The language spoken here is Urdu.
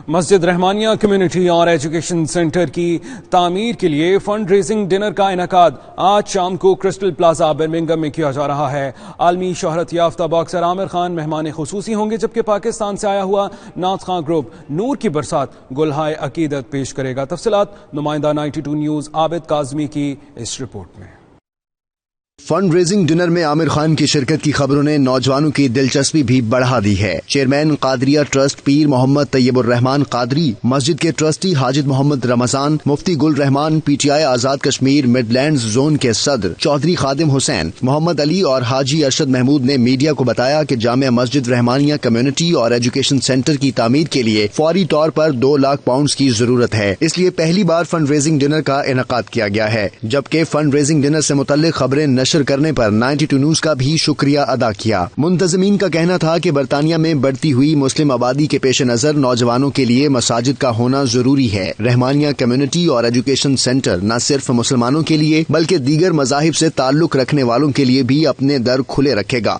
مسجد رحمانیہ کمیونٹی اور ایجوکیشن سینٹر کی تعمیر کے لیے فنڈ ریزنگ ڈنر کا انعقاد آج شام کو کرسٹل پلازا برمنگھم میں کیا جا رہا ہے۔ عالمی شہرت یافتہ باکسر عامر خان مہمان خصوصی ہوں گے، جبکہ پاکستان سے آیا ہوا نعت خواں گروپ نور کی برسات گلہائے عقیدت پیش کرے گا۔ تفصیلات نمائندہ 92 نیوز عابد کاظمی کی اس رپورٹ میں۔ فنڈ ریزنگ ڈنر میں عامر خان کی شرکت کی خبروں نے نوجوانوں کی دلچسپی بھی بڑھا دی ہے۔ چیئرمین قادریہ ٹرسٹ پیر محمد طیب الرحمان قادری، مسجد کے trustee Hajid Muhammad Ramzan, Mufti Gul Rahman, P T I Azad Kashmir midlands zone کے صدر چودھری خادم حسین، محمد علی اور حاجی ارشد محمود نے میڈیا کو بتایا کہ جامع مسجد رحمانیہ کمیونٹی اور ایجوکیشن سینٹر کی تعمیر کے لیے فوری طور پر 2 لاکھ پاؤنڈز کی ضرورت ہے، اس لیے پہلی بار فنڈ ریزنگ ڈنر کا انعقاد کیا گیا ہے، جبکہ فنڈ ریزنگ ڈنر سے متعلق خبریں نشر کرنے پر 92 نیوز کا بھی شکریہ ادا کیا۔ منتظمین کا کہنا تھا کہ برطانیہ میں بڑھتی ہوئی مسلم آبادی کے پیش نظر نوجوانوں کے لیے مساجد کا ہونا ضروری ہے۔ رحمانیہ کمیونٹی اور ایجوکیشن سینٹر نہ صرف مسلمانوں کے لیے بلکہ دیگر مذاہب سے تعلق رکھنے والوں کے لیے بھی اپنے در کھلے رکھے گا۔